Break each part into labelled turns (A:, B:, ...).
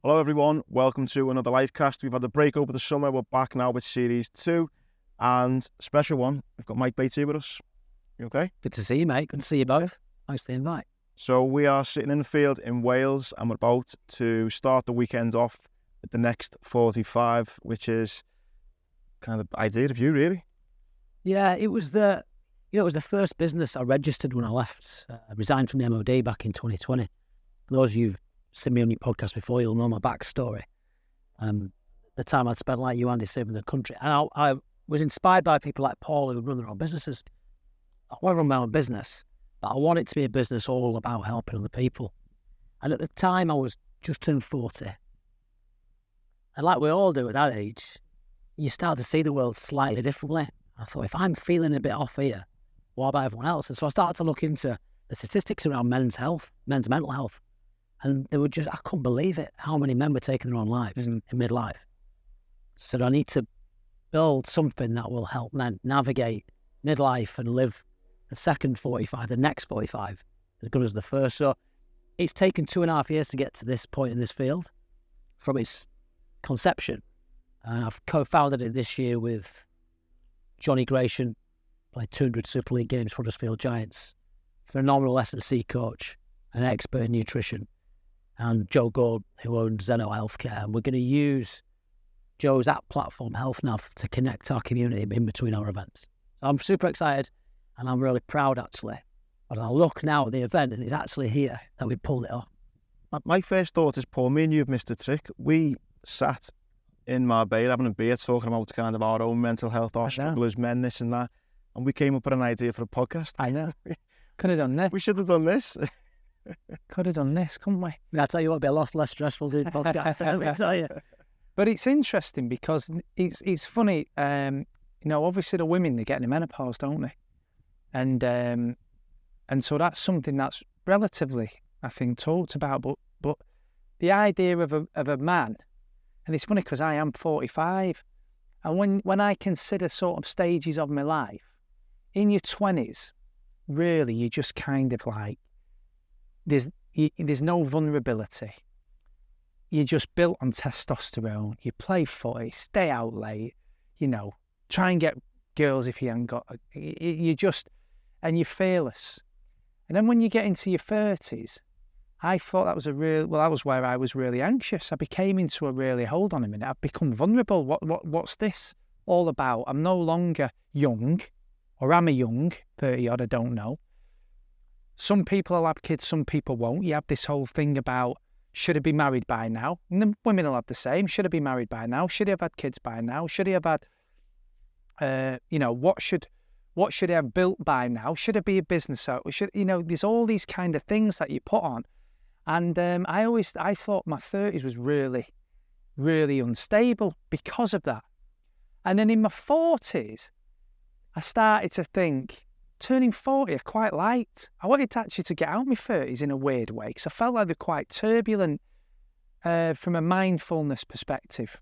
A: Hello everyone, welcome to another LIFECAST. We've had a break over the summer, we're back now with Series 2 and special one, we've got Mike Bates here with us. You okay?
B: Good to see you, mate. Good to see you both. Thanks for the invite.
A: So we are sitting in the field in Wales and we're about to start the weekend off with the next 45, which is kind of idea of you, really.
B: Yeah, it was the first business I registered when I left. I resigned from the MOD back in 2020. For those of you who've seen me on your podcast before, you'll know my backstory. The time I'd spent like you, Andy, serving the country. And I was inspired by people like Paul who run their own businesses. I want to run my own business, but I want it to be a business all about helping other people. And at the time, I was just turned 40. And like we all do at that age, you start to see the world slightly differently. I thought, if I'm feeling a bit off here, what about everyone else? And so I started to look into the statistics around men's mental health. And they were just, I couldn't believe it, how many men were taking their own lives in midlife. So I need to build something that will help men navigate midlife and live the second 45, the next 45, as good as the first. So it's taken 2.5 years to get to this point in this field from its conception. And I've co-founded it this year with Johnny Gratian, played 200 Super League games for Huddersfield Giants, phenomenal S&C coach, an expert in nutrition, and Joe Gold, who owns Zeno Healthcare. And we're going to use Joe's app platform, HealthNav, to connect our community in between our events. So I'm super excited, and I'm really proud, actually. As I look now at the event, and it's actually here that we pulled it off.
A: My first thought is, Paul, me and you have missed a trick. We sat in Marbella having a beer, talking about kind of our own mental health, our struggle as men, this and that. And we came up with an idea for a podcast.
C: I know. Could have done this.
A: We should have done this.
C: Could have done this, couldn't we?
B: I tell you what, it'd be a lot less stressful doing podcasts. Let me tell you.
C: But it's interesting because it's funny. Obviously the women, they're getting in menopause, don't they? And so that's something that's relatively, I think, talked about. But the idea of a man, and it's funny because I am 45, and when I consider sort of stages of my life, in your 20s, really, you just kind of like, there's no vulnerability. You're just built on testosterone. You play footy, stay out late, try and get girls if you haven't got, and you're fearless. And then when you get into your 30s, I thought that was where I was really anxious. I became into a really, hold on a minute, I've become vulnerable. What's this all about? I'm no longer young, or am I young, 30 odd, I don't know. Some people will have kids, some people won't. You have this whole thing about, should I be married by now? And the women will have the same. Should I be married by now? Should I have had kids by now? Should I have had, what should I have built by now? Should I be a business owner? There's all these kind of things that you put on. And I thought my 30s was really, really unstable because of that. And then in my 40s, I started to think, turning 40, I quite liked. I wanted to get out of my 30s in a weird way because I felt like they're quite turbulent from a mindfulness perspective.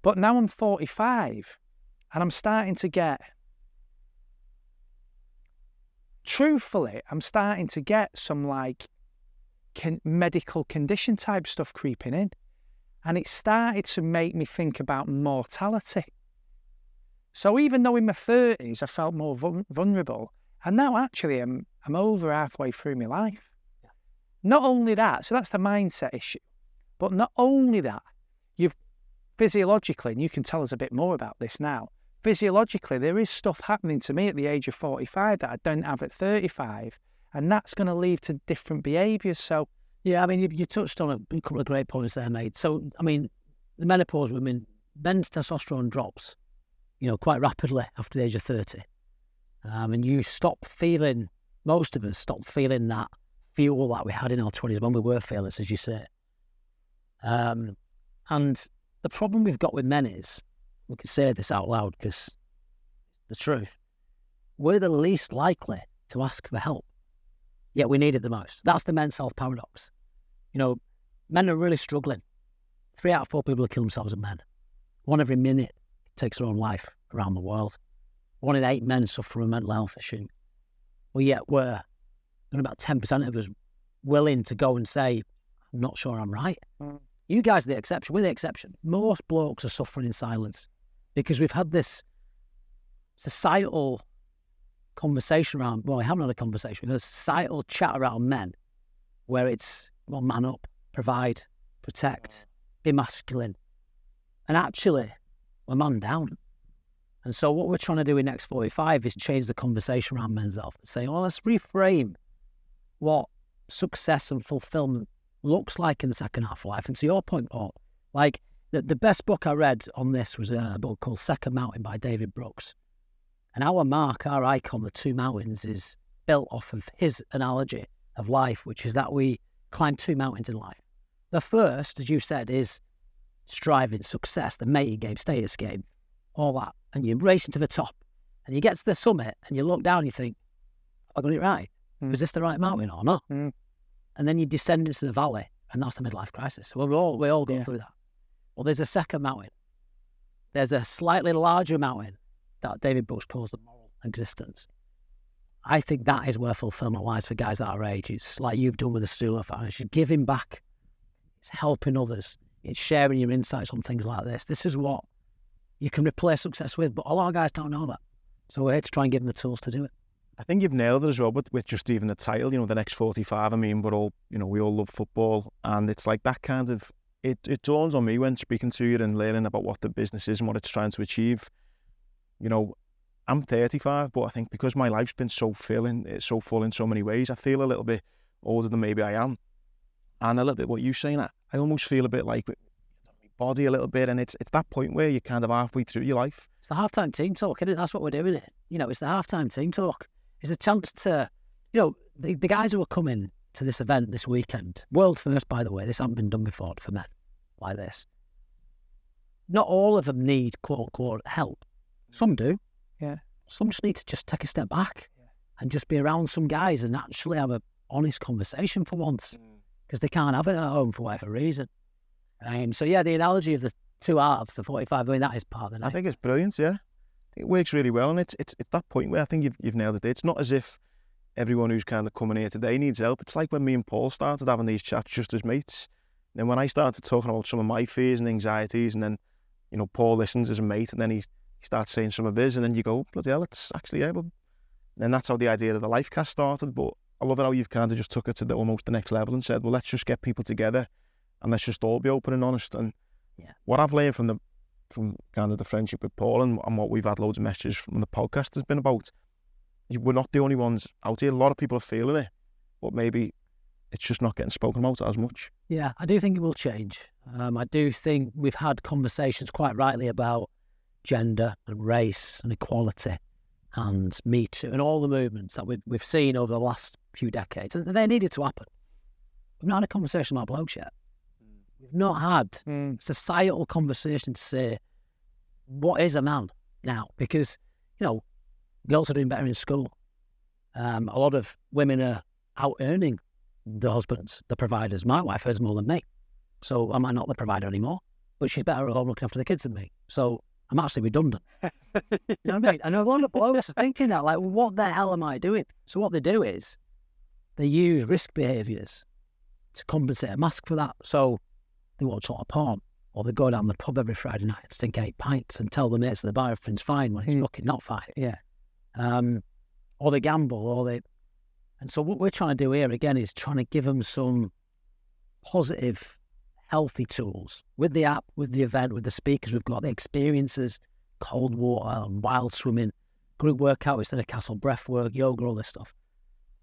C: But now I'm 45 and I'm starting to get, truthfully, I'm starting to get some like medical condition type stuff creeping in. And it started to make me think about mortality. So even though in my 30s I felt more vulnerable, and now actually I'm over halfway through my life. Yeah. Not only that, so that's the mindset issue, but not only that, you've physiologically, and you can tell us a bit more about this now, physiologically there is stuff happening to me at the age of 45 that I don't have at 35, and that's going to lead to different behaviours. So,
B: yeah, I mean, you touched on a couple of great points there, mate. So, I mean, the menopause women, men's testosterone drops, quite rapidly after the age of 30. And you most of us stop feeling that fuel that we had in our 20s when we were fearless, as you say. And the problem we've got with men is, we can say this out loud because it's the truth, we're the least likely to ask for help, yet we need it the most. That's the men's health paradox. Men are really struggling. 3 out of 4 people who kill themselves are men. 1 every minute takes their own life around the world. 1 in 8 men suffer from a mental health issue. Well, yet we're only about 10% of us willing to go and say, I'm not sure I'm right. You guys are the exception. We're the exception. Most blokes are suffering in silence because we've had this societal conversation around, well, we haven't had a conversation, we've had a societal chat around men where it's, well, man up, provide, protect, be masculine. And actually, we're man down. And so what we're trying to do in Next 45 is change the conversation around men's health. Saying, well, let's reframe what success and fulfillment looks like in the second half of life. And to your point, Paul, like the best book I read on this was a book called Second Mountain by David Brooks. And our mark, our icon, the two mountains, is built off of his analogy of life, which is that we climb two mountains in life. The first, as you said, is striving, success, the mating game, status game, all that. And you're racing to the top. And you get to the summit and you look down and you think, have I got it right? Was this the right mountain or not? And then you descend into the valley, and that's the midlife crisis. So we all go through that. Well, there's a second mountain. There's a slightly larger mountain that David Brooks calls the moral existence. I think that is where fulfillment lies for guys at our age. It's like you've done with the Studio Foundation. It's giving back. It's helping others. It's sharing your insights on things like this. This is what you can replace success with, but a lot of guys don't know that. So we're here to try and give them the tools to do it.
A: I think you've nailed it as well, but with just even the title, the Next 45, I mean, we're all, we all love football, and it's like that kind of, it dawns on me when speaking to you and learning about what the business is and what it's trying to achieve. I'm 35, but I think because my life's been so full in so many ways, I feel a little bit older than maybe I am. And a little bit what you're saying, I almost feel a bit like body a little bit, and it's that point where you're kind of halfway through your life.
B: It's the halftime team talk, isn't it? That's what we're doing it. It's the halftime team talk. It's a chance to, the guys who are coming to this event this weekend, world first, by the way, this hasn't been done before for men like this. Not all of them need quote unquote help. Some do.
C: Yeah.
B: Some just need to just take a step back and just be around some guys and actually have an honest conversation for once, because they can't have it at home for whatever reason. So the analogy of the two halves, the 45, that is part of the night.
A: I think it's brilliant, yeah. It works really well, and it's that point where I think you've nailed it. It's not as if everyone who's kind of coming here today needs help. It's like when me and Paul started having these chats just as mates. And then when I started talking about some of my fears and anxieties, and then, Paul listens as a mate, and then he starts saying some of his, and then you go, bloody hell, it's actually able. And that's how the idea of the LIFECAST started. But I love it how you've kind of just took it to almost the next level and said, well, let's just get people together and let's just all be open and honest. And what I've learned from kind of the friendship with Paul and what we've had loads of messages from the podcast has been about, we're not the only ones out here. A lot of people are feeling it, but maybe it's just not getting spoken about as much.
B: Yeah, I do think it will change. I do think we've had conversations quite rightly about gender and race and equality and Me Too and all the movements that we've seen over the last few decades. And they needed to happen. We've not had a conversation about blokes yet. We've not had societal conversation to say, what is a man now? Because, girls are doing better in school. A lot of women are out earning the husbands, the providers. My wife earns more than me. So am I not the provider anymore? But she's better at home looking after the kids than me. So I'm actually redundant. You know what I mean? And a lot of blokes are thinking that, like, what the hell am I doing? So what they do is they use risk behaviours to compensate a mask for that. So they watch a lot of porn, or they go down the pub every Friday night and stink 8 pints and tell the mates that the bar everything's fine when it's fucking not fine.
C: Yeah.
B: Or they gamble, and so what we're trying to do here again is trying to give them some positive, healthy tools with the app, with the event, with the speakers we've got, the experiences, cold water, wild swimming, group workout instead of castle breath work, yoga, all this stuff,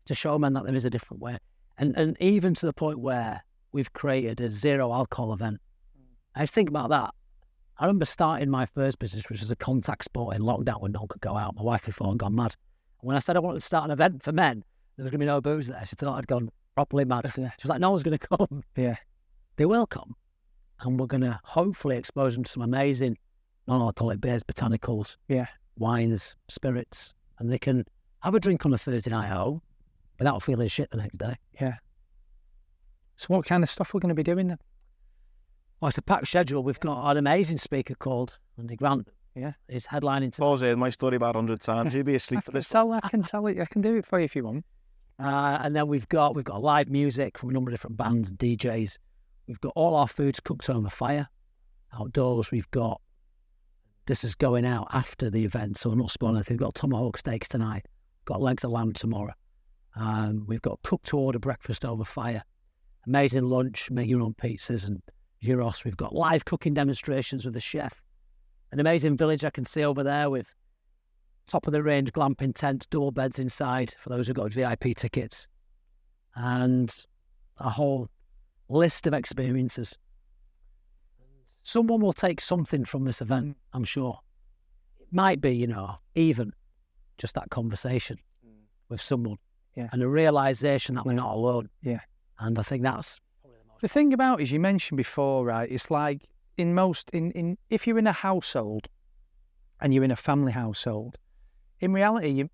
B: to show men that there is a different way. And even to the point where we've created a zero alcohol event. I just think about that. I remember starting my first business, which was a contact sport in lockdown when no one could go out. My wife had fallen gone mad. And when I said I wanted to start an event for men, there was going to be no booze there. She thought I'd gone properly mad. She was like, no one's going to come.
C: Yeah.
B: They will come. And we're going to hopefully expose them to some amazing non-alcoholic beers, botanicals, wines, spirits, and they can have a drink on a Thursday night at home without feeling shit the next day.
C: Yeah. So what kind of stuff we're going to be doing then?
B: Well, it's a packed schedule. We've got an amazing speaker called Andy Grant.
C: Yeah.
B: He's headlining tonight.
A: Paul's heard my story about 100 times. He'd be asleep for this.
C: I can tell it. I can do it for you if you want.
B: And then we've got live music from a number of different bands, DJs. We've got all our foods cooked over fire. Outdoors, this is going out after the event, so I'm not spoiling anything. We've got tomahawk steaks tonight, got legs of lamb tomorrow. We've got cooked to order breakfast over fire. Amazing lunch, make your own pizzas and gyros. We've got live cooking demonstrations with the chef. An amazing village I can see over there with top-of-the-range glamping tents, double beds inside for those who've got VIP tickets. And a whole list of experiences. Someone will take something from this event, I'm sure. It might be, even just that conversation with someone.
C: Yeah.
B: And a realisation that we're not alone.
C: Yeah.
B: And I think that's
C: the thing about it is, you mentioned before, right? It's like if you're in a household and you're in a family household, in reality,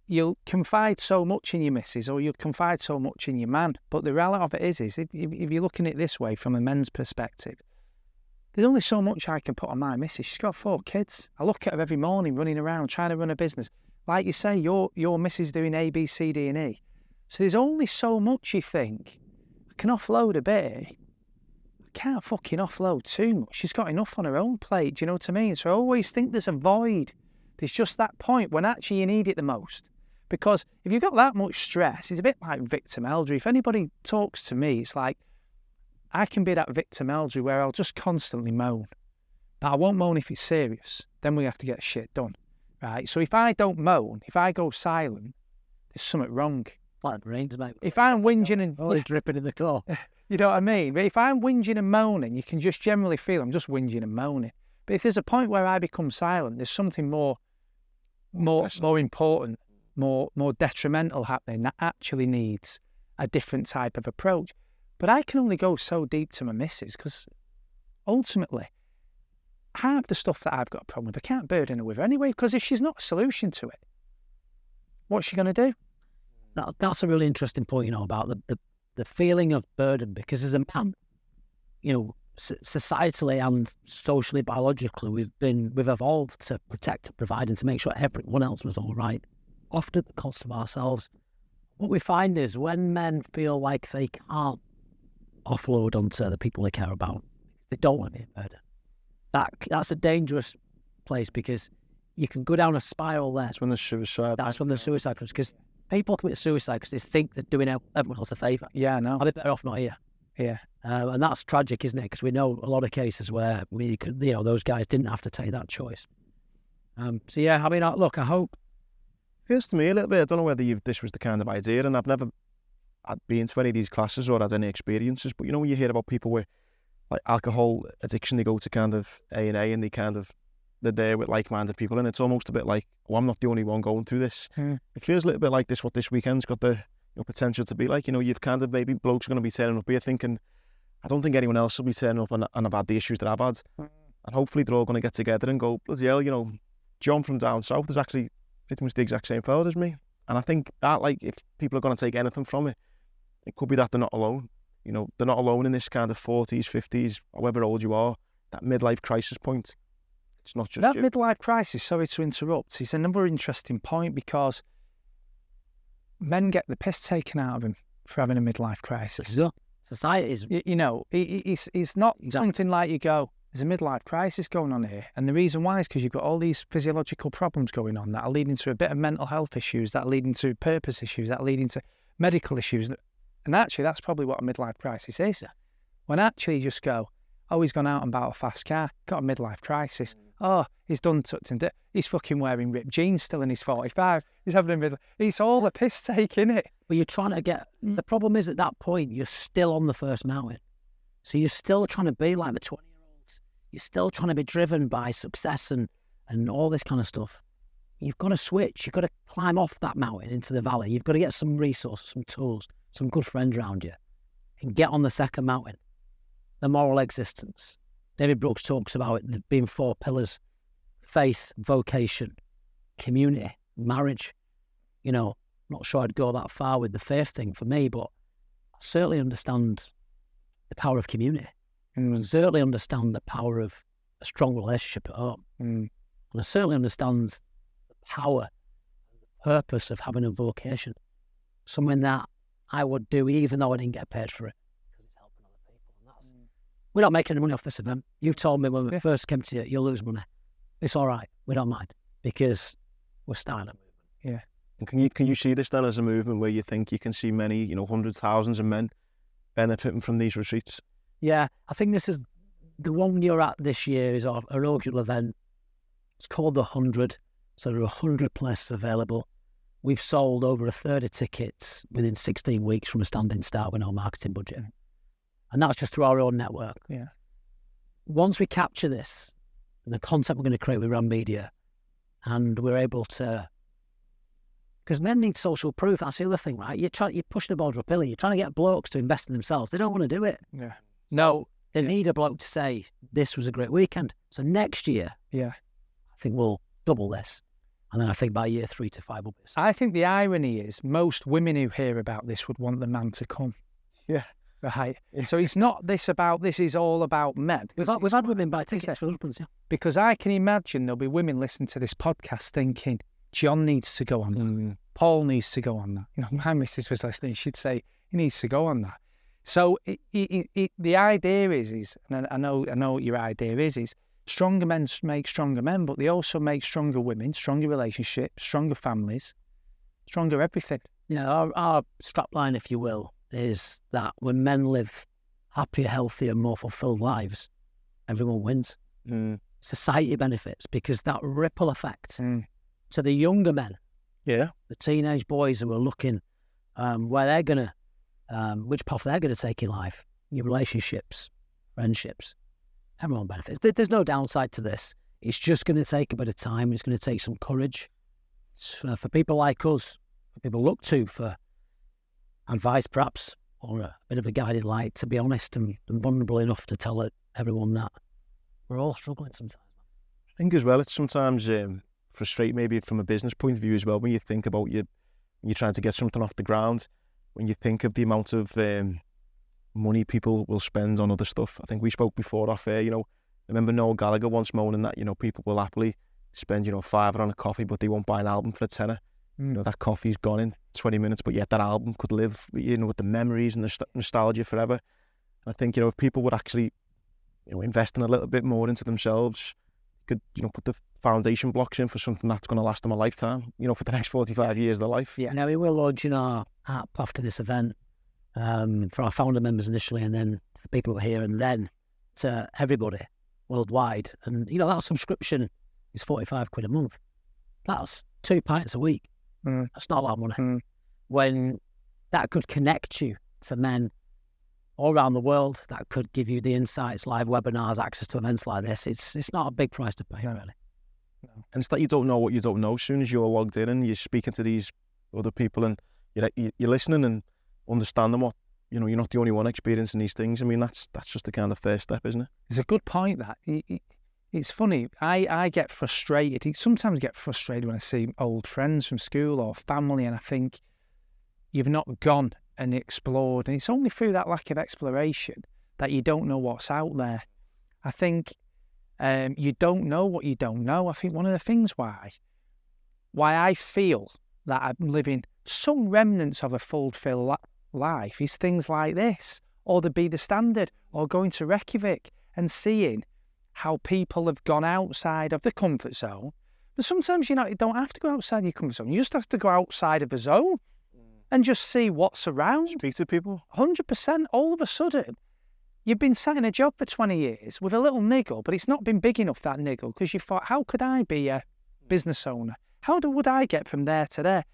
C: you'll confide so much in your missus or you'll confide so much in your man. But the reality of it is if you're looking at it this way from a men's perspective, there's only so much I can put on my missus. She's got 4 kids. I look at her every morning running around trying to run a business. Like you say, your missus doing A, B, C, D and E. So there's only so much you think. I can offload a bit. I can't fucking offload too much. She's got enough on her own plate, do you know what I mean? So I always think there's a void. There's just that point when actually you need it the most. Because if you've got that much stress, it's a bit like victim elder. If anybody talks to me, it's like I can be that victim elder where I'll just constantly moan. But I won't moan if it's serious. Then we have to get shit done. Right? So if I don't moan, if I go silent, there's something wrong.
B: like the rains, mate.
C: If I'm whinging and...
B: Always dripping in the car.
C: You know what I mean? But if I'm whinging and moaning, you can just generally feel I'm just whinging and moaning. But if there's a point where I become silent, there's something more important, more detrimental happening that actually needs a different type of approach. But I can only go so deep to my missus because ultimately, half the stuff that I've got a problem with, I can't burden her with her anyway, because if she's not a solution to it, what's she going to do?
B: That's a really interesting point, about the feeling of burden, because as a man, societally and socially, biologically, we've evolved to protect, and provide, and to make sure everyone else was all right, often at the cost of ourselves. What we find is when men feel like they can't offload onto the people they care about, they don't want to be a burden. That's a dangerous place, because you can go down a spiral there.
A: That's when the suicide.
B: That's when the suicide comes, because people commit suicide because they think they're doing everyone else a favour.
C: Yeah, I know.
B: I'd be better off not here.
C: Yeah.
B: And that's tragic, isn't it? Because we know a lot of cases where those guys didn't have to take that choice. So yeah, I mean, look, I hope.
A: Feels to me a little bit, I don't know whether this was the kind of idea, and I've never been to any of these classes or had any experiences, but when you hear about people with like alcohol addiction, they go to kind of A&A and they're there with like-minded people, and it's almost a bit like, I'm not the only one going through this. It feels a little bit like what this weekend's got the potential to be like. You've kind of, maybe blokes are going to be turning up here thinking, I don't think anyone else will be turning up and I've had the issues that I've had. And hopefully they're all going to get together and go, bloody hell, John from down south is actually pretty much the exact same fella as me. And I think that, like, if people are going to take anything from it, it could be that they're not alone. They're not alone in this kind of 40s, 50s, however old you are, that midlife crisis point. It's not just
C: that
A: you.
C: Midlife crisis, sorry to interrupt, is another interesting point, because men get the piss taken out of them for having a midlife crisis.
B: Yeah. Society is...
C: It's not something like you go, there's a midlife crisis going on here. And the reason why is because you've got all these physiological problems going on that are leading to a bit of mental health issues, that are leading to purpose issues, that are leading to medical issues. And actually, that's probably what a midlife crisis is. When actually you just go, oh, he's gone out and bought a fast car, got a midlife crisis. Oh, he's done tucked and he's fucking wearing ripped jeans still in his 45. He's having a midlife. It's all the piss take, innit?
B: But you're trying to get... The problem is, at that point, you're still on the first mountain. So you're still trying to be like the 20-year-olds. You're still trying to be driven by success and all this kind of stuff. You've got to switch. You've got to climb off that mountain into the valley. You've got to get some resources, some tools, some good friends around you, and get on the second mountain, the moral existence. David Brooks talks about it being 4 pillars: faith, vocation, community, marriage. Not sure I'd go that far with the faith thing for me, but I certainly understand the power of community. And I certainly understand the power of a strong relationship at home. And I certainly understand the power and the purpose of having a vocation, something that I would do even though I didn't get paid for it, because it's helping other people. And we're not making any money off this event. You told me when we first came to you, you'll lose money. It's all right. We don't mind because we're starting a movement.
C: Yeah.
A: And can you see this then as a movement where you think you can see many, hundreds, thousands of men benefiting from these retreats?
B: Yeah, I think this is the one you're at this year is our inaugural event. It's called the 100. So there are 100 places available. We've sold over a third of tickets within 16 weeks from a standing start with no marketing budget. And that's just through our own network.
C: Yeah.
B: Once we capture this and the content we're going to create with Ram Media, and we're able to, because men need social proof. That's the other thing, right? You're pushing the border uphill. You're trying to get blokes to invest in themselves. They don't want to do it.
C: Yeah. No.
B: They need a bloke to say, this was a great weekend. So next year,
C: Yeah.
B: I think we'll double this. And then I think by year 3 to 5 will be.
C: I think the irony is most women who hear about this would want the man to come.
A: Yeah.
C: Right. So it's not this is all about men.
B: We've had women buy tickets for husbands, yeah.
C: Because I can imagine there'll be women listening to this podcast thinking, John needs to go on that. Paul needs to go on that. My missus was listening. She'd say, he needs to go on that. So the idea is, and I know what your idea is stronger men make stronger men, but they also make stronger women, stronger relationships, stronger families, stronger everything.
B: Yeah, our strapline, if you will, is that when men live happier, healthier, more fulfilled lives, everyone wins. Society benefits because that ripple effect to the younger men, the teenage boys who are looking where they're going to, which path they're going to take in life, your relationships, friendships, everyone benefits. There's no downside to this. It's just going to take a bit of time. It's going to take some courage for people like us, for people look to for advice perhaps, or a bit of a guiding light, to be honest and vulnerable enough to tell everyone that we're all struggling sometimes.
A: I think as well, it's sometimes frustrating maybe from a business point of view as well, when you think about you're trying to get something off the ground, when you think of the amount of money people will spend on other stuff. I think we spoke before off air, I remember Noel Gallagher once moaning that, people will happily spend, $5 on a coffee, but they won't buy an album for a tenner. That coffee's gone in 20 minutes, but yet that album could live, with the memories and the nostalgia forever. I think, if people would actually, invest in a little bit more into themselves, could, put the foundation blocks in for something that's going to last them a lifetime, for the next 45 years of their life.
B: Yeah. Now, we will launch our app after this event for our founder members initially, and then for people who are here, and then to everybody worldwide. And, that subscription is 45 quid a month. That's 2 pints a week. That's not a lot of money. When that could connect you to men all around the world, that could give you the insights, live webinars, access to events like this. It's not a big price to pay, really.
A: No. And it's that you don't know what you don't know. As soon as you're logged in and you're speaking to these other people and you're listening and understanding what, you're not the only one experiencing these things. I mean, that's just the kind of first step, isn't it?
C: It's a good point, that. It's funny. I get frustrated. I sometimes get frustrated when I see old friends from school or family, and I think you've not gone and explored. And it's only through that lack of exploration that you don't know what's out there. I think you don't know what you don't know. I think one of the things why I feel that I'm living some remnants of a fulfilled life is things like this, or the Be the Standard, or going to Reykjavik and seeing how people have gone outside of the comfort zone. But sometimes, you don't have to go outside your comfort zone. You just have to go outside of a zone and just see what's around.
A: Speak to people.
C: 100%. All of a sudden, you've been sat in a job for 20 years with a little niggle, but it's not been big enough, that niggle, because you thought, how could I be a business owner? How would I get from there to there?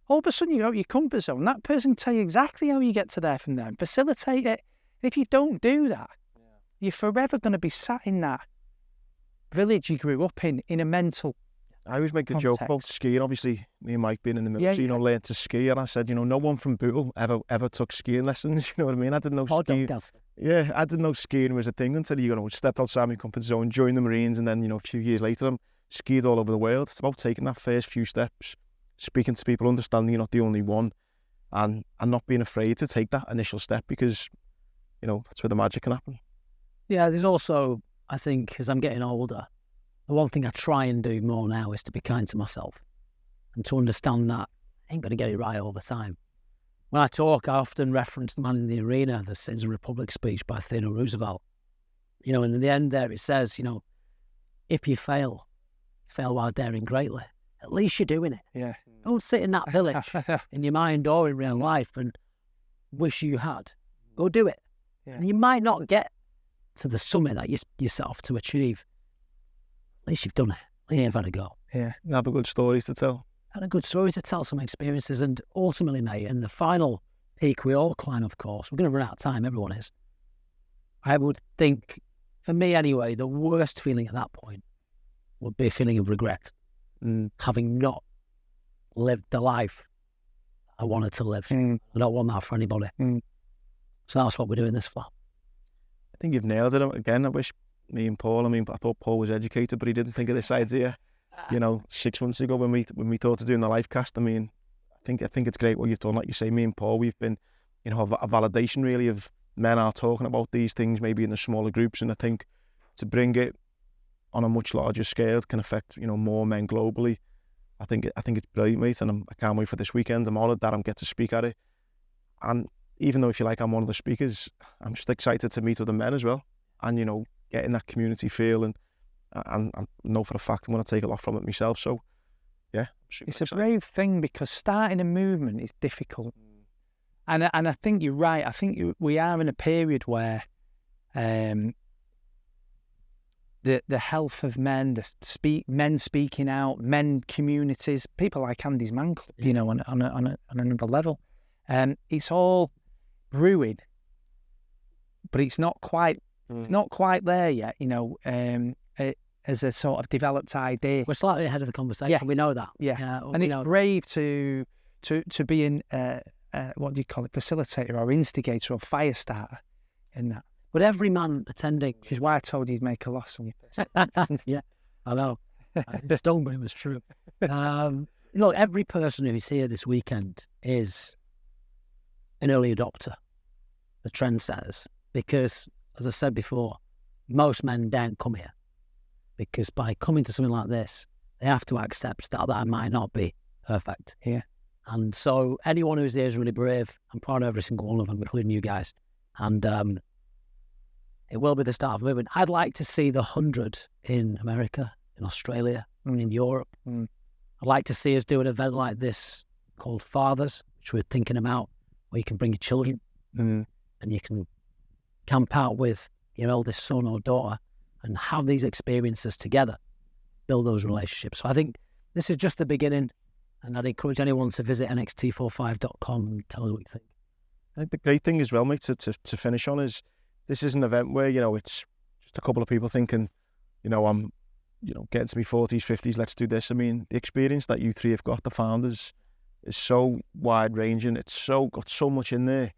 C: All of a sudden, you go out your comfort zone. That person can tell you exactly how you get to there from there and facilitate it. If you don't do that, you're forever going to be sat in that village you grew up in a mental
A: I always make the joke about skiing. Obviously, me and Mike being in the military, learned to ski, and I said, no one from Bootle ever took skiing lessons. You know what I mean? I didn't know skiing. Yeah, I didn't know skiing was a thing until stepped outside my comfort zone, joined the Marines, and then a few years later, I'm skied all over the world. It's about taking that first few steps, speaking to people, understanding you're not the only one, and not being afraid to take that initial step, because that's where the magic can happen.
B: Yeah, there's also, I think, as I'm getting older, the one thing I try and do more now is to be kind to myself and to understand that I ain't going to get it right all the time. When I talk, I often reference The Man in the Arena, the Citizens Republic speech by Theodore Roosevelt. You know, and in the end there it says, you know, if you fail while daring greatly, at least you're doing it.
C: Yeah.
B: Don't sit in that village in your mind or in real life and wish you had. Go do it.
C: Yeah.
B: And you might not get to the summit that you set off to achieve. At least you've done it. At least you've had a go.
C: Yeah.
A: You have a good story to tell.
B: Had a good story to tell, some experiences, and ultimately, mate, and the final peak we all climb, of course, we're going to run out of time, everyone is. I would think, for me anyway, the worst feeling at that point would be a feeling of regret, having not lived the life I wanted to live. I don't want that for anybody. So that's what we're doing this for.
A: I think you've nailed it. Again, I wish me and Paul, I thought Paul was educated, but he didn't think of this idea, 6 months ago when we thought of doing the LIFECAST. I think it's great what you've done. Like you say, me and Paul, we've been, a validation really of men are talking about these things, maybe in the smaller groups. And I think to bring it on a much larger scale can affect, more men globally. I think it's brilliant, mate. And I can't wait for this weekend. I'm honoured that I'm get to speak at it. And even though, if you like, I'm one of the speakers, I'm just excited to meet other men as well. And, getting that community feel, and I know for a fact I'm going to take a lot from it myself. So, yeah.
C: It's a brave thing, because starting a movement is difficult. And I think you're right. I think we are in a period where the health of men, men speaking out, men communities, people like Andy's Man Club, on another level. It's all brewing, but it's not quite there yet, as a sort of developed idea.
B: We're slightly ahead of the conversation.
C: Yeah.
B: We know that.
C: Yeah. And it's brave to be in, what do you call it, facilitator or instigator or fire starter in that.
B: But every man attending...
C: Which is why I told you you'd make a loss on your person.
B: Yeah, I know. It's dumb, but it was true. Look, every person who's here this weekend is an early adopter, the trendsetters, because, as I said before, most men don't come here, because by coming to something like this, they have to accept that might not be perfect.
C: Yeah.
B: And so anyone who's here is really brave. I'm proud of every single one of them, including you guys. And it will be the start of a movement. I'd like to see the 100 in America, in Australia, in Europe. I'd like to see us do an event like this called Fathers, which we're thinking about, where you can bring your children and you can camp out with your eldest son or daughter and have these experiences together, build those relationships. So I think this is just the beginning, and I'd encourage anyone to visit nxt45.com and tell us what you think.
A: I think the great thing as well, mate, to finish on is this is an event where, it's just a couple of people thinking, I'm, getting to my 40s, 50s, let's do this. The experience that you three have got, the founders, is so wide-ranging. It's got so much in there.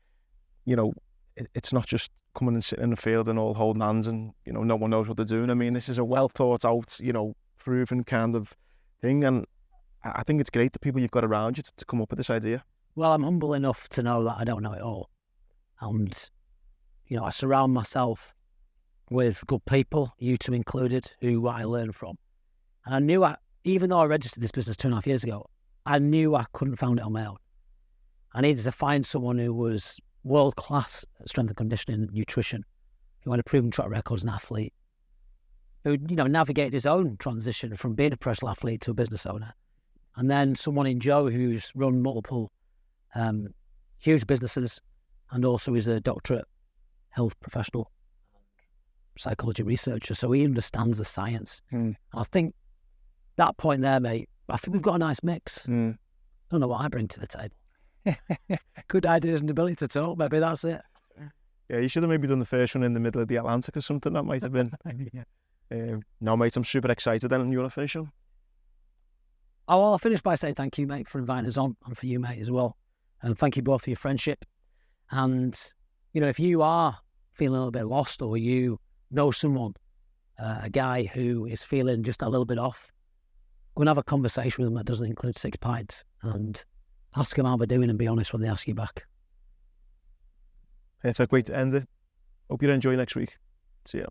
A: It's not just coming and sitting in the field and all holding hands and, no one knows what they're doing. This is a well-thought-out, proven kind of thing. And I think it's great the people you've got around you to come up with this idea.
B: Well, I'm humble enough to know that I don't know it all. And, I surround myself with good people, you two included, who I learn from. And I knew, even though I registered this business 2.5 years ago, I knew I couldn't found it on my own. I needed to find someone who was world-class at strength and conditioning, nutrition, who had a proven track record as an athlete, who, navigated his own transition from being a professional athlete to a business owner. And then someone in Joe who's run multiple huge businesses and also is a doctorate health professional, psychology researcher. So he understands the science. I think that point there, mate, I think we've got a nice mix. I don't know what I bring to the table. Good ideas and ability to talk, maybe that's it.
A: Yeah, you should have maybe done the first one in the middle of the Atlantic or something. That might have been. No, mate, I'm super excited then. And you want to finish on?
B: Oh, well, I'll finish by saying thank you, mate, for inviting us on, and for you, mate, as well. And thank you both for your friendship. And, if you are feeling a little bit lost, or you know someone, a guy who is feeling just a little bit off, go and have a conversation with them that doesn't include 6 pints, and ask them how they're doing and be honest when they ask you back.
A: Perfect way to end it. Hope you enjoy next week. See ya.